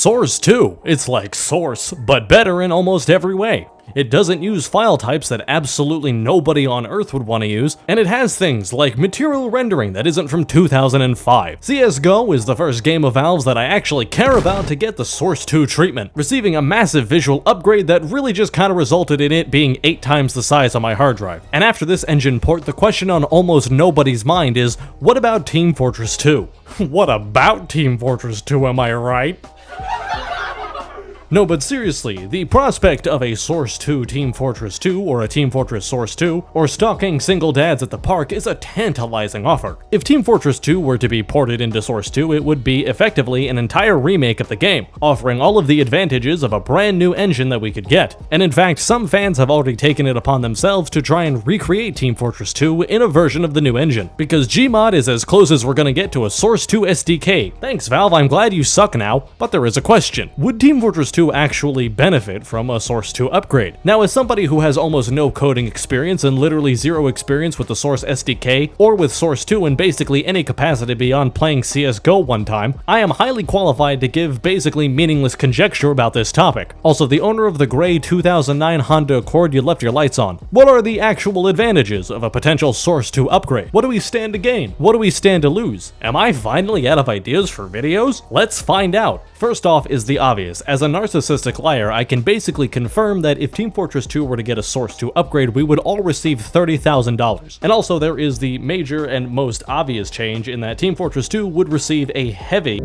Source 2. It's like Source, but better in almost every way. It doesn't use file types that absolutely nobody on Earth would want to use, and it has things like material rendering that isn't from 2005. CSGO is the first game of Valve's that I actually care about to get the Source 2 treatment, receiving a massive visual upgrade that really just kinda resulted in it being 8 times the size on my hard drive. And after this engine port, the question on almost nobody's mind is, what about Team Fortress 2? What about Team Fortress 2, am I right? No, but seriously, the prospect of a Source 2 Team Fortress 2 or a Team Fortress Source 2 or stalking single dads at the park is a tantalizing offer. If Team Fortress 2 were to be ported into Source 2, it would be effectively an entire remake of the game, offering all of the advantages of a brand new engine that we could get. And in fact, some fans have already taken it upon themselves to try and recreate Team Fortress 2 in a version of the new engine, because Gmod is as close as we're gonna get to a Source 2 SDK. Thanks Valve, I'm glad you suck now, but there is a question. Would Team Fortress 2 actually benefit from a Source 2 upgrade? Now, as somebody who has almost no coding experience and literally zero experience with the Source SDK or with Source 2 in basically any capacity beyond playing CSGO one time, I am highly qualified to give basically meaningless conjecture about this topic. Also, the owner of the gray 2009 Honda Accord you left your lights on. What are the actual advantages of a potential Source 2 upgrade? What do we stand to gain? What do we stand to lose? Am I finally out of ideas for videos? Let's find out. First off is the obvious. As a narcissistic liar, I can basically confirm that if Team Fortress 2 were to get a Source 2 upgrade, we would all receive $30,000. And also there is the major and most obvious change in that Team Fortress 2 would receive a heavy,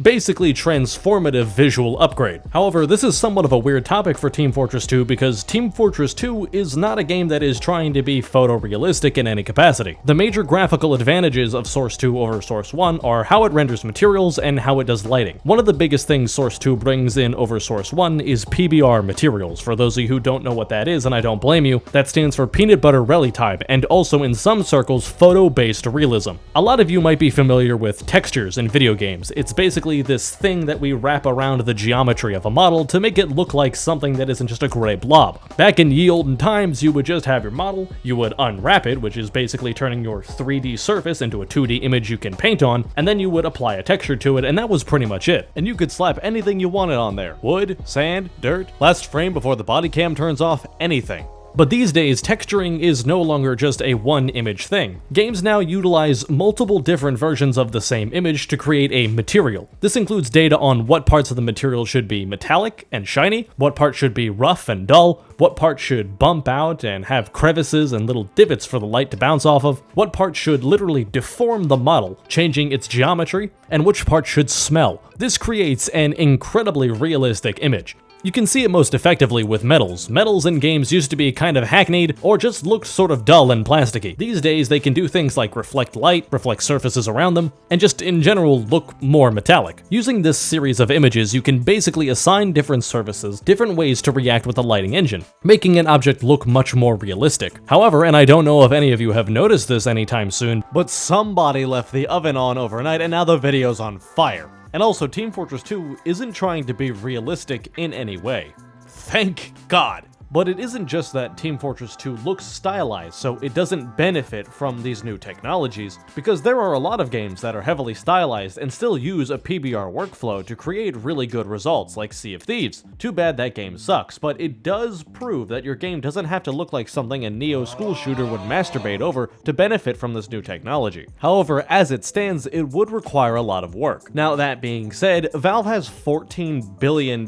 basically transformative visual upgrade. However, this is somewhat of a weird topic for Team Fortress 2 because Team Fortress 2 is not a game that is trying to be photorealistic in any capacity. The major graphical advantages of Source 2 over Source 1 are how it renders materials and how it does lighting. One of the biggest things Source 2 brings in over Source 1 is PBR materials. For those of you who don't know what that is, and I don't blame you, that stands for peanut butter rally type, and also in some circles photo-based realism. A lot of you might be familiar with textures in video games. It's basically this thing that we wrap around the geometry of a model to make it look like something that isn't just a gray blob. Back in ye olden times, you would just have your model, you would unwrap it, which is basically turning your 3D surface into a 2D image you can paint on, and then you would apply a texture to it, and that was pretty much it. And you could slap anything you wanted on there. Wood, sand, dirt, last frame before the body cam turns off, anything. But these days, texturing is no longer just a one-image thing. Games now utilize multiple different versions of the same image to create a material. This includes data on what parts of the material should be metallic and shiny, what parts should be rough and dull, what parts should bump out and have crevices and little divots for the light to bounce off of, what parts should literally deform the model, changing its geometry, and which parts should smell. This creates an incredibly realistic image. You can see it most effectively with metals. Metals in games used to be kind of hackneyed or just looked sort of dull and plasticky. These days they can do things like reflect light, reflect surfaces around them, and just in general look more metallic. Using this series of images, you can basically assign different surfaces different ways to react with the lighting engine, making an object look much more realistic. However, and I don't know if any of you have noticed this anytime soon, but somebody left the oven on overnight and now the video's on fire. And also, Team Fortress 2 isn't trying to be realistic in any way. Thank God. But it isn't just that Team Fortress 2 looks stylized, so it doesn't benefit from these new technologies, because there are a lot of games that are heavily stylized and still use a PBR workflow to create really good results, like Sea of Thieves. Too bad that game sucks, but it does prove that your game doesn't have to look like something a neo school shooter would masturbate over to benefit from this new technology. However, as it stands, it would require a lot of work. Now, that being said, Valve has $14 billion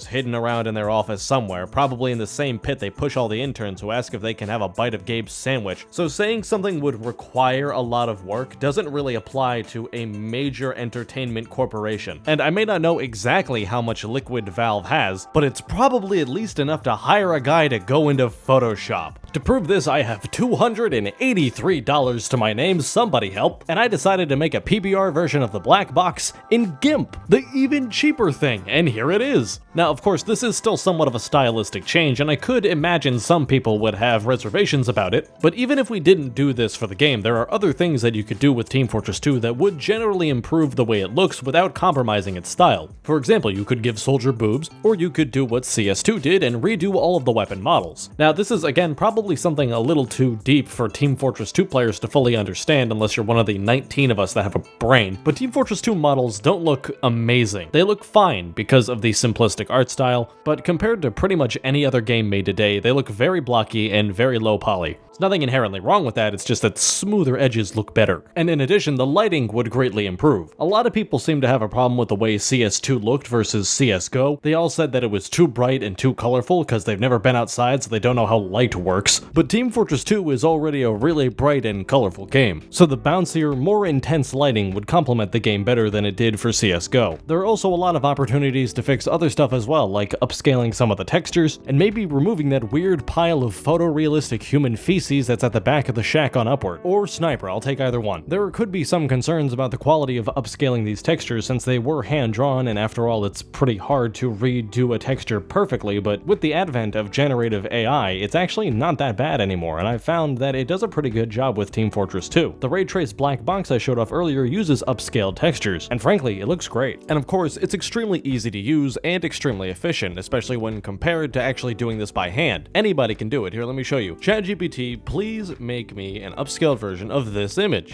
hidden around in their office somewhere, probably in the same pit they push all the interns who ask if they can have a bite of Gabe's sandwich. So saying something would require a lot of work doesn't really apply to a major entertainment corporation. And I may not know exactly how much liquid Valve has, but it's probably at least enough to hire a guy to go into Photoshop. To prove this, I have $283 to my name, somebody help, and I decided to make a PBR version of the black box in GIMP, the even cheaper thing, and here it is. Now, of course, this is still somewhat of a stylistic change, and I could imagine some people would have reservations about it, but even if we didn't do this for the game, there are other things that you could do with Team Fortress 2 that would generally improve the way it looks without compromising its style. For example, you could give Soldier boobs, or you could do what CS2 did and redo all of the weapon models. Now, this is again probably something a little too deep for Team Fortress 2 players to fully understand unless you're one of the 19 of us that have a brain, but Team Fortress 2 models don't look amazing. They look fine because of the simplistic art style, but compared to pretty much any other game made today, they look very blocky and very low poly. There's nothing inherently wrong with that, it's just that smoother edges look better. And in addition, the lighting would greatly improve. A lot of people seem to have a problem with the way CS2 looked versus CSGO. They all said that it was too bright and too colorful because they've never been outside, so they don't know how light works. But Team Fortress 2 is already a really bright and colorful game, so the bouncier, more intense lighting would complement the game better than it did for CSGO. There are also a lot of opportunities to fix other stuff as well, like upscaling some of the textures, and maybe removing that weird pile of photorealistic human feces that's at the back of the shack on Upward. Or Sniper, I'll take either one. There could be some concerns about the quality of upscaling these textures since they were hand-drawn, and after all, it's pretty hard to redo a texture perfectly, but with the advent of generative AI, it's actually not that bad anymore, and I've found that it does a pretty good job with Team Fortress 2. The ray trace black box I showed off earlier uses upscaled textures, and frankly, it looks great. And of course, it's extremely easy to use and extremely efficient, especially when compared to actually doing this by hand. Anybody can do it. Here, let me show you. ChatGPT, please make me an upscaled version of this image.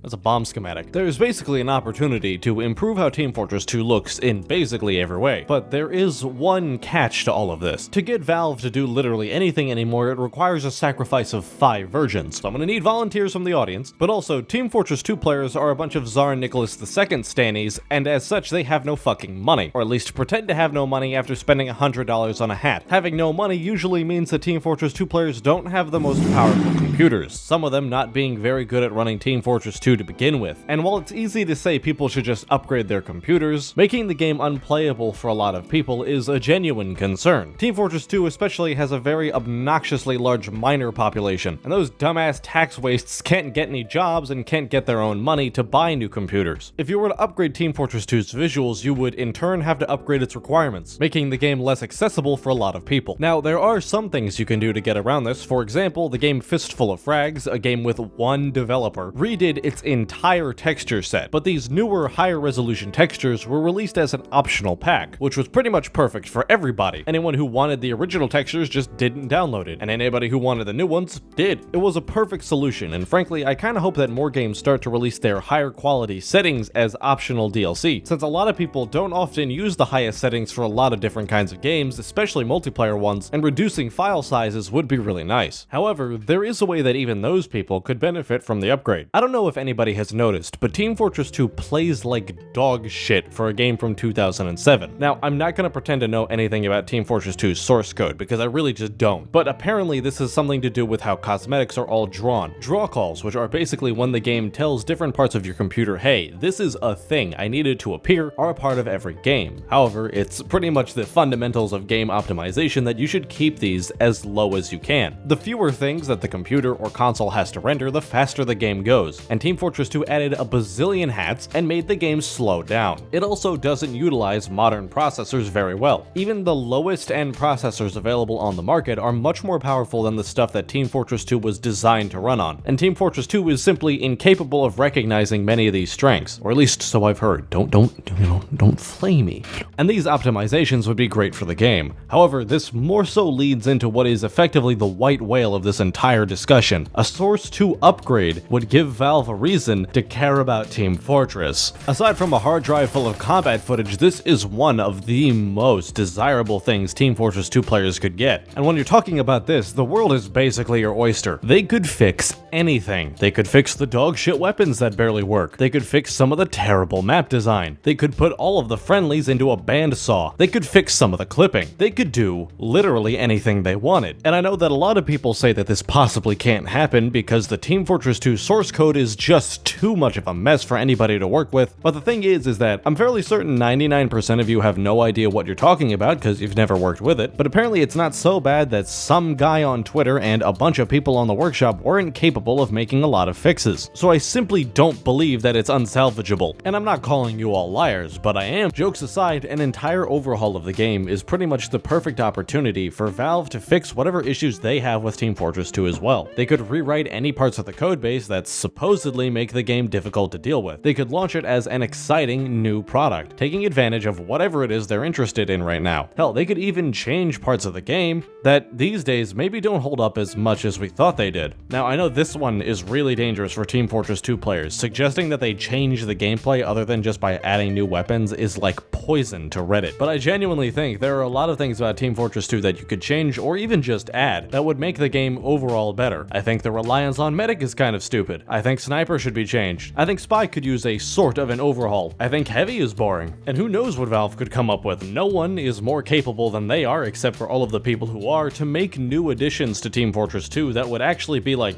That's a bomb schematic. There's basically an opportunity to improve how Team Fortress 2 looks in basically every way, but there is one catch to all of this. To get Valve to do literally anything anymore, it requires a sacrifice of 5 virgins. So I'm gonna need volunteers from the audience, but also Team Fortress 2 players are a bunch of Tsar Nicholas II stannies, and as such they have no fucking money, or at least pretend to have no money after spending $100 on a hat. Having no money usually means that Team Fortress 2 players don't have the most powerful computers, some of them not being very good at running Team Fortress 2 to begin with. And while it's easy to say people should just upgrade their computers, making the game unplayable for a lot of people is a genuine concern. Team Fortress 2 especially has a very obnoxiously large miner population, and those dumbass tax wastes can't get any jobs and can't get their own money to buy new computers. If you were to upgrade Team Fortress 2's visuals, you would in turn have to upgrade its requirements, making the game less accessible for a lot of people. Now, there are some things you can do to get around this. For example, the game Fistful of Frags, a game with one developer, redid its entire texture set, but these newer, higher resolution textures were released as an optional pack, which was pretty much perfect for everybody. Anyone who wanted the original textures just didn't download it, and anybody who wanted the new ones did. It was a perfect solution, and frankly, I kinda hope that more games start to release their higher quality settings as optional DLC, since a lot of people don't often use the highest settings for a lot of different kinds of games, especially multiplayer ones, and reducing file sizes would be really nice. However, there is a way that even those people could benefit from the upgrade. I don't know if anybody has noticed, but Team Fortress 2 plays like dog shit for a game from 2007. Now, I'm not gonna pretend to know anything about Team Fortress 2's source code, because I really just don't, but apparently this has something to do with how cosmetics are all drawn. Draw calls, which are basically when the game tells different parts of your computer, hey, this is a thing, I need it to appear, are a part of every game. However, it's pretty much the fundamentals of game optimization that you should keep these as low as you can. The fewer things that the computer or console has to render, the faster the game goes, and Team Fortress 2 added a bazillion hats and made the game slow down. It also doesn't utilize modern processors very well. Even the lowest end processors available on the market are much more powerful than the stuff that Team Fortress 2 was designed to run on, and Team Fortress 2 is simply incapable of recognizing many of these strengths, or at least so I've heard. Don't flay me. And these optimizations would be great for the game. However, this more so leads into what is effectively the white whale of this entire discussion. A Source 2 upgrade would give Valve a reason to care about Team Fortress. Aside from a hard drive full of combat footage, this is one of the most desirable things Team Fortress 2 players could get. And when you're talking about this, the world is basically your oyster. They could fix anything. They could fix the dog shit weapons that barely work. They could fix some of the terrible map design. They could put all of the friendlies into a bandsaw. They could fix some of the clipping. They could do literally anything they wanted. And I know that a lot of people say that this possibly can't happen because the Team Fortress 2 source code is just just too much of a mess for anybody to work with. But the thing is that I'm fairly certain 99% of you have no idea what you're talking about because you've never worked with it, but apparently it's not so bad that some guy on Twitter and a bunch of people on the workshop weren't capable of making a lot of fixes. So I simply don't believe that it's unsalvageable. And I'm not calling you all liars, but I am. Jokes aside, an entire overhaul of the game is pretty much the perfect opportunity for Valve to fix whatever issues they have with Team Fortress 2 as well. They could rewrite any parts of the codebase that supposedly make the game difficult to deal with. They could launch it as an exciting new product, taking advantage of whatever it is they're interested in right now. Hell, they could even change parts of the game that these days maybe don't hold up as much as we thought they did. Now, I know this one is really dangerous for Team Fortress 2 players. Suggesting that they change the gameplay other than just by adding new weapons is like poison to Reddit. But I genuinely think there are a lot of things about Team Fortress 2 that you could change or even just add that would make the game overall better. I think the reliance on medic is kind of stupid. I think sniper should be changed. I think spy could use a sort of an overhaul. I think heavy is boring. And who knows what Valve could come up with. No one is more capable than they are, except for all of the people who are, to make new additions to Team Fortress 2 that would actually be like,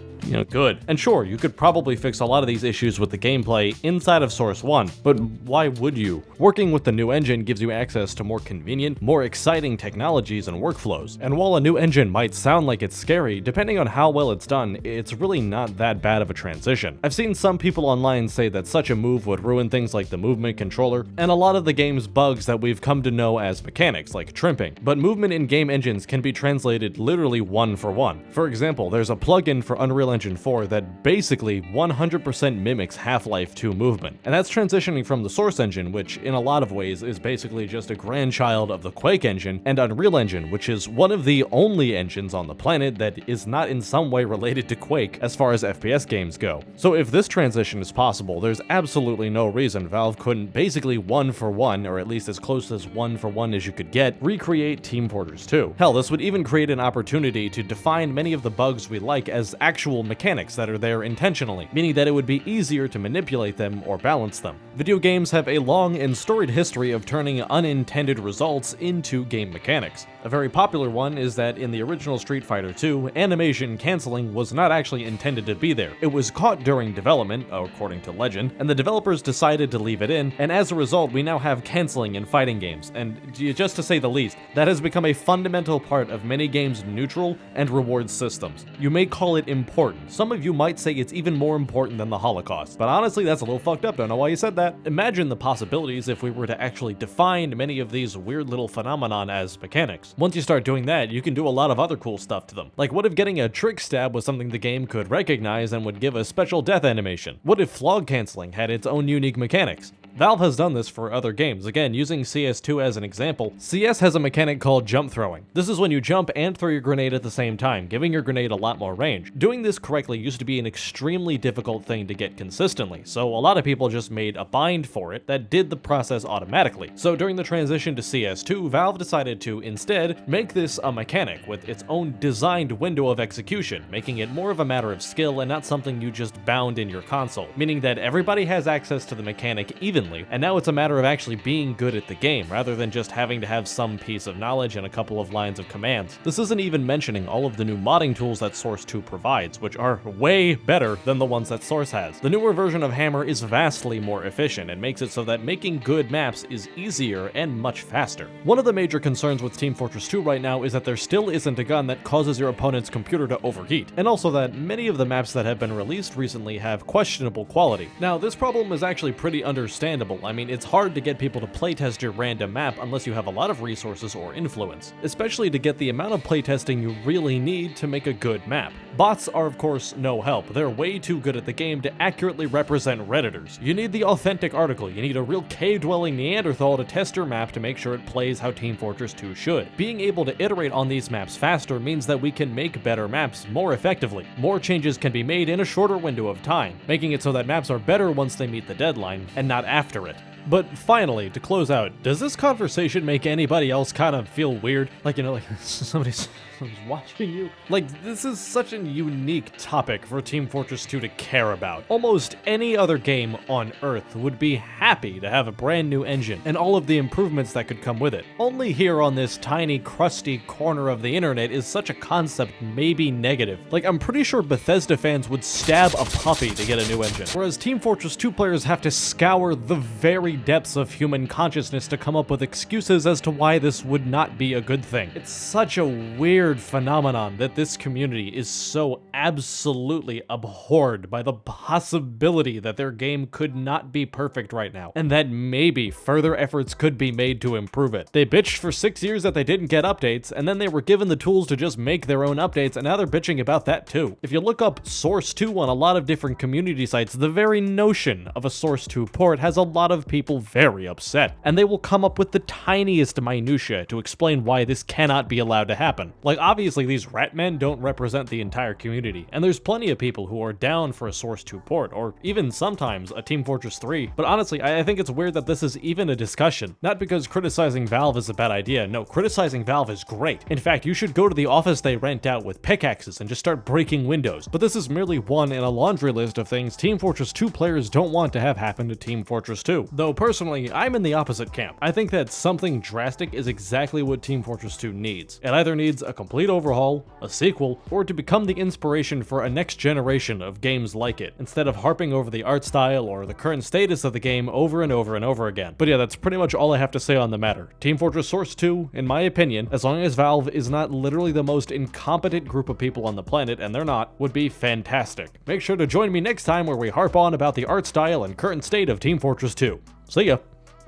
good. And sure, you could probably fix a lot of these issues with the gameplay inside of Source 1, but why would you? Working with the new engine gives you access to more convenient, more exciting technologies and workflows. And while a new engine might sound like it's scary, depending on how well it's done, it's really not that bad of a transition. I've seen some people online say that such a move would ruin things like the movement controller, and a lot of the game's bugs that we've come to know as mechanics, like trimping. But movement in game engines can be translated literally one for one. For example, there's a plugin for Unreal Engine 4 that basically 100% mimics Half-Life 2 movement. And that's transitioning from the Source engine, which in a lot of ways is basically just a grandchild of the Quake engine, and Unreal Engine, which is one of the only engines on the planet that is not in some way related to Quake as far as FPS games go. So if this transition is possible, there's absolutely no reason Valve couldn't basically one for one, or at least as close as one for one as you could get, recreate Team Fortress 2. Hell, this would even create an opportunity to define many of the bugs we like as actual mechanics that are there intentionally, meaning that it would be easier to manipulate them or balance them. Video games have a long and storied history of turning unintended results into game mechanics. A very popular one is that in the original Street Fighter 2, animation canceling was not actually intended to be there. It was caught during development, according to legend, and the developers decided to leave it in, and as a result, we now have canceling in fighting games, and just to say the least, that has become a fundamental part of many games' neutral and reward systems. You may call it important. Some of you might say it's even more important than the Holocaust, but honestly, that's a little fucked up. Don't know why you said that. Imagine the possibilities if we were to actually define many of these weird little phenomenon as mechanics. Once you start doing that, you can do a lot of other cool stuff to them. Like, what if getting a trick stab was something the game could recognize and would give a special death animation? What if flog canceling had its own unique mechanics? Valve has done this for other games. Again, using CS2 as an example, CS has a mechanic called jump throwing. This is when you jump and throw your grenade at the same time, giving your grenade a lot more range. Doing this correctly used to be an extremely difficult thing to get consistently, so a lot of people just made a bind for it that did the process automatically. So during the transition to CS2, Valve decided to instead make this a mechanic with its own designed window of execution, making it more of a matter of skill and not something you just bound in your console, meaning that everybody has access to the mechanic evenly, and now it's a matter of actually being good at the game, rather than just having to have some piece of knowledge and a couple of lines of commands. This isn't even mentioning all of the new modding tools that Source 2 provides, which are way better than the ones that Source has. The newer version of Hammer is vastly more efficient and makes it so that making good maps is easier and much faster. One of the major concerns with Team Fortress 2 right now is that there still isn't a gun that causes your opponent's computer to overheat, and also that many of the maps that have been released recently have questionable quality. Now, this problem is actually pretty understandable. I mean, it's hard to get people to playtest your random map unless you have a lot of resources or influence, especially to get the amount of playtesting you really need to make a good map. Bots are of course no help. They're way too good at the game to accurately represent Redditors. You need the authentic article. You need a real cave-dwelling Neanderthal to test your map to make sure it plays how Team Fortress 2 should. Being able to iterate on these maps faster means that we can make better maps more effectively. More changes can be made in a shorter window of time, making it so that maps are better once they meet the deadline, and not after it. But finally, to close out, does this conversation make anybody else kind of feel weird? Like, like somebody's I was watching you. Like, this is such a unique topic for Team Fortress 2 to care about. Almost any other game on Earth would be happy to have a brand new engine and all of the improvements that could come with it. Only here on this tiny, crusty corner of the internet is such a concept maybe negative. Like, I'm pretty sure Bethesda fans would stab a puppy to get a new engine, whereas Team Fortress 2 players have to scour the very depths of human consciousness to come up with excuses as to why this would not be a good thing. It's such a weird phenomenon that this community is so absolutely abhorred by the possibility that their game could not be perfect right now, and that maybe further efforts could be made to improve it. They bitched for 6 years that they didn't get updates, and then they were given the tools to just make their own updates, and now they're bitching about that too. If you look up Source 2 on a lot of different community sites, the very notion of a Source 2 port has a lot of people very upset, and they will come up with the tiniest minutia to explain why this cannot be allowed to happen. Like, obviously these rat men don't represent the entire community, and there's plenty of people who are down for a Source 2 port, or even sometimes a Team Fortress 3, but honestly, I think it's weird that this is even a discussion. Not because criticizing Valve is a bad idea, no, criticizing Valve is great. In fact, you should go to the office they rent out with pickaxes and just start breaking windows, but this is merely one in a laundry list of things Team Fortress 2 players don't want to have happen to Team Fortress 2. Though personally, I'm in the opposite camp. I think that something drastic is exactly what Team Fortress 2 needs. It either needs a complete overhaul, a sequel, or to become the inspiration for a next generation of games like it, instead of harping over the art style or the current status of the game over and over and over again. But yeah, that's pretty much all I have to say on the matter. Team Fortress Source 2, in my opinion, as long as Valve is not literally the most incompetent group of people on the planet, and they're not, would be fantastic. Make sure to join me next time where we harp on about the art style and current state of Team Fortress 2. See ya!